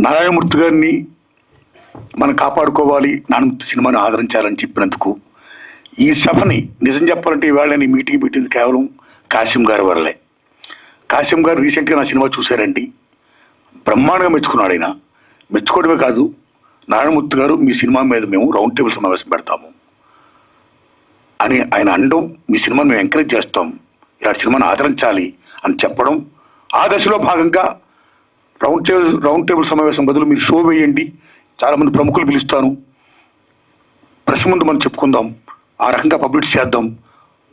నారాయణమూర్తి గారిని మనం కాపాడుకోవాలి, నారాయణమూర్తి సినిమాని ఆదరించాలని చెప్పినందుకు ఈ సభని నిజం చెప్పాలంటే ఈవేళ నేను మీటింగ్ పెట్టింది కేవలం కాసిం గారి వల్లే. కాసిం గారు రీసెంట్గా నా సినిమా చూశారండి, బ్రహ్మాండంగా మెచ్చుకున్నాడు. ఆయన మెచ్చుకోవడమే కాదు, నారాయణమూర్తి గారు మీ సినిమా మీద మేము రౌండ్ టేబుల్ సమావేశం పెడతాము అని ఆయన అనడం, మీ సినిమాను మేము ఎంకరేజ్ చేస్తాం, ఇలాంటి సినిమాను ఆదరించాలి అని చెప్పడం. ఆ దశలో భాగంగా రౌండ్ టేబుల్ సమావేశం బదులు మీరు షో వేయండి, చాలామంది ప్రముఖులు పిలుస్తాను, ప్రెస్ ముందు మనం చెప్పుకుందాం, ఆ రకంగా పబ్లిష్ చేద్దాం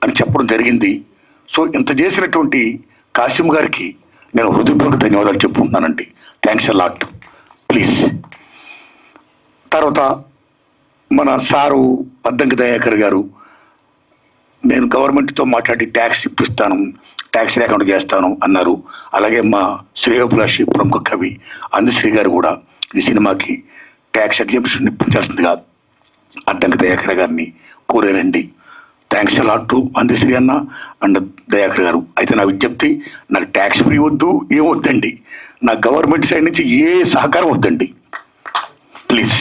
అని చెప్పడం జరిగింది. సో ఇంత చేసినటువంటి కాసిం గారికి నేను హృదయపూర్వక ధన్యవాదాలు చెప్పుకుంటున్నానండి. Thanks a lot. ప్లీజ్. తర్వాత మన సారు పద్దంకి దయాకర్ గారు, నేను గవర్నమెంట్తో మాట్లాడి ట్యాక్స్ ఇప్పిస్తాను, ట్యాక్స్ లేకుండా చేస్తాను అన్నారు. అలాగే మా శ్రేయోభిలాషి ప్రముఖ కవి అందశ్రీ గారు కూడా ఈ సినిమాకి ట్యాక్స్ ఎగ్జామ్షన్ ఇప్పించాల్సిందిగా అద్దంకి దయాకర్ గారిని కోరారండి. థ్యాంక్స్ అలాట్ టు అందశ్రీ అన్న అండ్ దయాకర్ గారు. అయితే నా విజ్ఞప్తి, నాకు ట్యాక్స్ ఫ్రీ వద్దు, ఏం వద్దండి, నా గవర్నమెంట్ సైడ్ నుంచి ఏ సహకారం వద్దండి ప్లీజ్.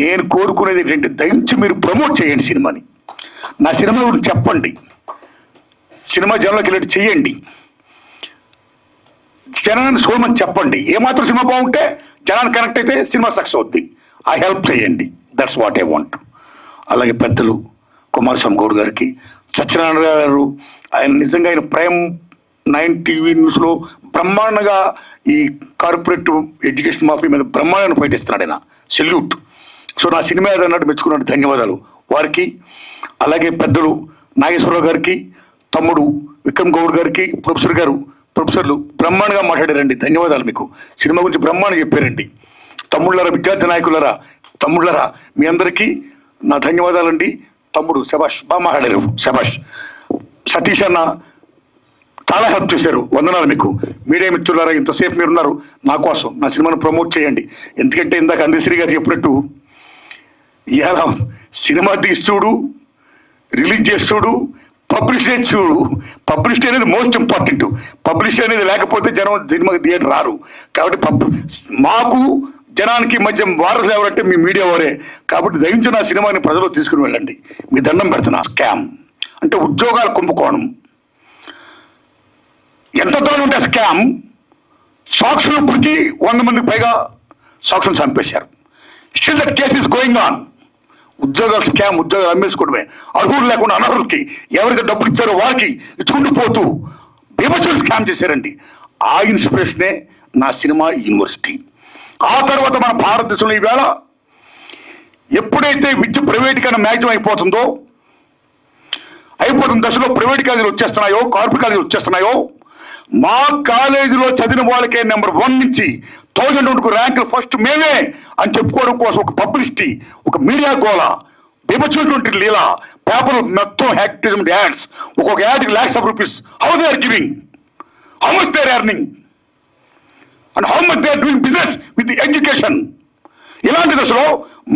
నేను కోరుకునేది ఏంటంటే దయించి మీరు ప్రమోట్ చేయండి సినిమాని, నా సినిమా గురించి చెప్పండి, సినిమా జనంలోకి వెళ్ళి చేయండి, జనాన్ని చూడమని చెప్పండి. ఏమాత్రం సినిమా బాగుంటే జనాన్ని కనెక్ట్ అయితే సినిమా సక్సెస్ అవుద్ది. ఆ హెల్ప్ చేయండి, దట్స్ వాట్ ఐ వాంట్. అలాగే పెద్దలు కుమారస్వామి గౌడ్ గారికి, సత్యనారాయణ గారు, ఆయన నిజంగా ఆయన ప్రైమ్ 9 టీవీ న్యూస్లో బ్రహ్మాండంగా ఈ కార్పొరేట్ ఎడ్యుకేషన్ మాఫీ మీద బ్రహ్మాండంగా ఫైట్ ఇస్తున్నాడు ఆయన, సెల్యూట్. సో నా సినిమా ఏదన్నట్టు మెచ్చుకున్నాడు, ధన్యవాదాలు వారికి. అలాగే పెద్దలు నాగేశ్వరరావు గారికి, తమ్ముడు విక్రమ్ గౌడ్ గారికి, ప్రొఫెసర్లు బ్రహ్మాండంగా మాట్లాడారండి, ధన్యవాదాలు మీకు. సినిమా గురించి బ్రహ్మాండంగా చెప్పారండి. తమ్ముళ్ళరా, విద్యార్థి నాయకులరా, తమ్ముళ్ళరా, మీ అందరికీ నా ధన్యవాదాలండి. తమ్ముడు శభాష్, బాగా మాట్లాడారు, శభాష్. సతీష్ అన్న చాలా హెల్ప్ చేశారు, వందనాలు మీకు. మీడియా మిత్రులారా, ఇంతసేపు మీరున్నారు నా కోసం, నా సినిమాను ప్రమోట్ చేయండి. ఎందుకంటే ఇందాక అందశ్రీ గారు చెప్పినట్టు ఇలా సినిమా తీస్తుడు, రిలీజ్ చేస్తుడు, పబ్లిష్ చేస్తుడు. పబ్లిష్ అనేది మోస్ట్ ఇంపార్టెంట్. పబ్లిష్ అనేది లేకపోతే జనం సినిమాకి థియేటర్ రారు. కాబట్టి మాకు జనానికి మధ్య వారసులు ఎవరంటే మీ మీడియా వారే. కాబట్టి దయించి నా సినిమాని ప్రజలు తీసుకుని వెళ్ళండి, మీ దండం పెడుతున్నా. స్కామ్ అంటే ఉద్యోగాలు కుంభకోణం, ఎంత దూరం ఉంటే స్కామ్. సాక్షులు ఇప్పటికీ 100 మందికి పైగా సాక్షులు చంపేశారు. Still that case is going on. ఉద్యోగాలు స్కామ్, ఉద్యోగాలు అమ్మేసుకోవడమే. అర్హులు లేకుండా అనర్హులకి, ఎవరికి డబ్బులు ఇచ్చారో వారికి ఇచ్చుకుంటూ పోతూ బీభత్సలు స్కామ్ చేశారండి. ఆ ఇన్స్పిరేషనే నా సినిమా యూనివర్సిటీ. ఆ తర్వాత మన భారతదేశంలో ఈవేళ ఎప్పుడైతే విద్య ప్రైవేటీకరణ మ్యాక్సిమం అయిపోతున్న దశలో ప్రైవేట్ కాలేజీలు వచ్చేస్తున్నాయో, కార్పొరేట్ కాలేజీలు వచ్చేస్తున్నాయో, మా కాలేజీలో చదివిన వాళ్ళకే నెంబర్ 1 నుంచి 1000 ర్యాంకులు ఫస్ట్ మేమే అని చెప్పుకోవడం కోసం ఒక పబ్లిసిటీ, ఒక మీడియా గోళ, విభజించినటువంటి లీలా, పేపర్ మొత్తం యాక్టివిజం యాడ్స్, ఒక్కొక్క యాడ్కి lakhs of rupees. How they are giving, how much they are earning and how much they are doing business with education. ఇలాంటి దశలో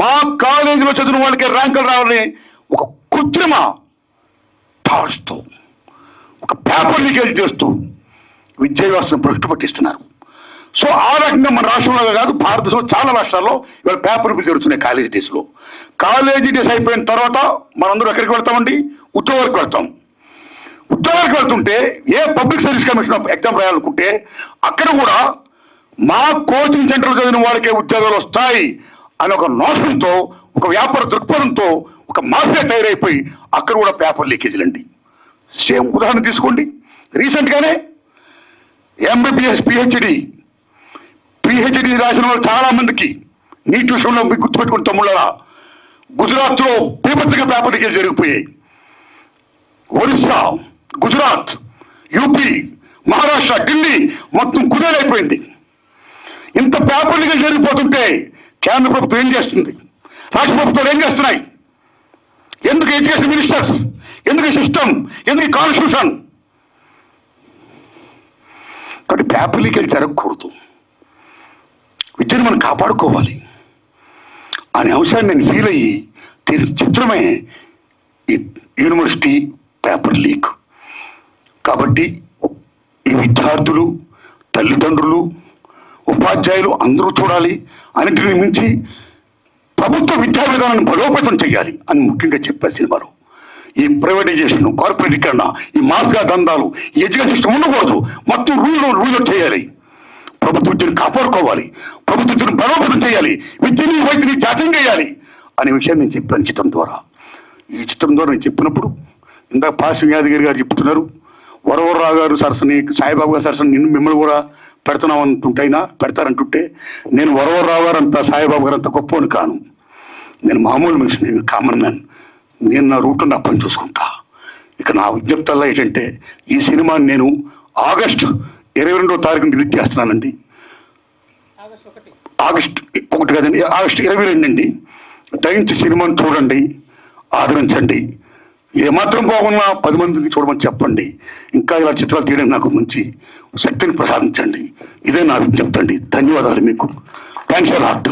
మా కాలేజీలో చదివిన వాళ్ళకే ర్యాంకులు రావాలని ఒక కృత్రిమ థాట్స్తో, ఒక పేపర్ లీకేజ్ చేస్తూ విద్యా వ్యవస్థను భ్రష్టు పట్టిస్తున్నారు. సో ఆ రకంగా మన రాష్ట్రంలో కాదు, భారతదేశంలో చాలా రాష్ట్రాల్లో ఇవాళ పేపర్ లీకేజ్ జరుగుతున్నాయి కాలేజీ డేస్లో. కాలేజీ డేస్ అయిపోయిన తర్వాత మనందరూ ఎక్కడికి వెళ్తామండి? ఉద్యోగాలకు వెళ్తాం. ఉద్యోగాలకు వెళ్తుంటే ఏ పబ్లిక్ సర్వీస్ కమిషన్ ఎగ్జామ్ రాయాలనుకుంటే అక్కడ కూడా మా కోచింగ్ సెంటర్లు చదివిన వాళ్ళకే ఉద్యోగాలు వస్తాయి అని ఒక నోషన్తో, ఒక వ్యాపార దృక్పథంతో ఒక మాఫియా తయారైపోయి అక్కడ కూడా పేపర్ లీకేజీలు అండి. సేమ్ ఉదాహరణ తీసుకోండి, రీసెంట్గానే ఎంబీబీఎస్ పిహెచ్డి రాసిన వాళ్ళు చాలా మందికి నీట్ విషయంలో మీకు గుర్తుపెట్టుకుని తమ్ముళ్ళరా, గుజరాత్లో బీభత్సంగా పేపర్ లీకేజ్ జరిగిపోయాయి. ఒరిస్సా, గుజరాత్, యూపీ, మహారాష్ట్ర, ఢిల్లీ మొత్తం కుదేలైపోయింది. ఇంత పేపర్ లీకేజ్ జరిగిపోతుంటే కేంద్ర ప్రభుత్వం ఏం చేస్తుంది, రాష్ట్ర ప్రభుత్వాలు ఏం చేస్తున్నాయి? ఎందుకు ఎడ్యుకేషన్ మినిస్టర్స్, ఎందుకు సిస్టమ్, ఎందుకు కాన్స్టిట్యూషన్? కాబట్టి పేపర్ లీకేజ్ జరగకూడదు, విద్యను మనం కాపాడుకోవాలి అనే అంశాన్ని నేను ఫీల్ అయ్యి చిత్రమే ఈ యూనివర్సిటీ పేపర్ లీక్. కాబట్టి ఈ విద్యార్థులు, తల్లిదండ్రులు, ఉపాధ్యాయులు అందరూ చూడాలి, అన్నింటిని మించి ప్రభుత్వ విద్యా విధానాన్ని బలోపేతం చేయాలి అని ముఖ్యంగా చెప్పారు సినిమాలో. ఈ ప్రైవేటైజేషన్, కార్పొరేటీకరణ, ఈ మాఫియా దందాలు, ఈ ఎడ్యుకేషన్ సిస్టమ్ ఉండకూడదు. మొత్తం రూల్ చేయాలి. ప్రభుత్వ విద్యను కాపాడుకోవాలి, ప్రభుత్వ విద్యను బలోపేతం చేయాలి, విద్యని వైద్యుని జాతం చేయాలి అనే విషయాన్ని నేను చెప్పాను చిత్రం ద్వారా. ఈ చిత్రం ద్వారా నేను చెప్పినప్పుడు ఇందాక పాసి యాదగిరి గారు చెప్తున్నారు, వరవరరావు గారు సరసని, సాయిబాబు గారు సరసని మిమ్మల్ని కూడా పెడతానంటుంటైనా పెడతారంటుంటే, నేను వరవరరావు గారు అంత, సాయిబాబు గారు అంత గొప్పని కాను. నేను మామూలు మనిషి, నేను కామన్ మ్యాన్. నేను నా రూట్లో నా పని చూసుకుంటా. ఇక నా విజ్ఞప్తల్లా ఏంటంటే, ఈ సినిమాని నేను ఆగస్టు 22వ తారీఖున రిలీజ్ చేస్తున్నానండి. ఆగస్టు 1 కదండి, ఆగస్టు 22 అండి. దయించి సినిమాను చూడండి, ఆదరించండి. ఏమాత్రం బాగున్నా 10 మందికి చూడమని చెప్పండి. ఇంకా ఇలా చిత్రాలు తీయడానికి నాకు మంచి శక్తిని ప్రసాదించండి. ఇదే నా విజ్ఞప్తి అండి. ధన్యవాదాలు మీకు. Thanks a lot.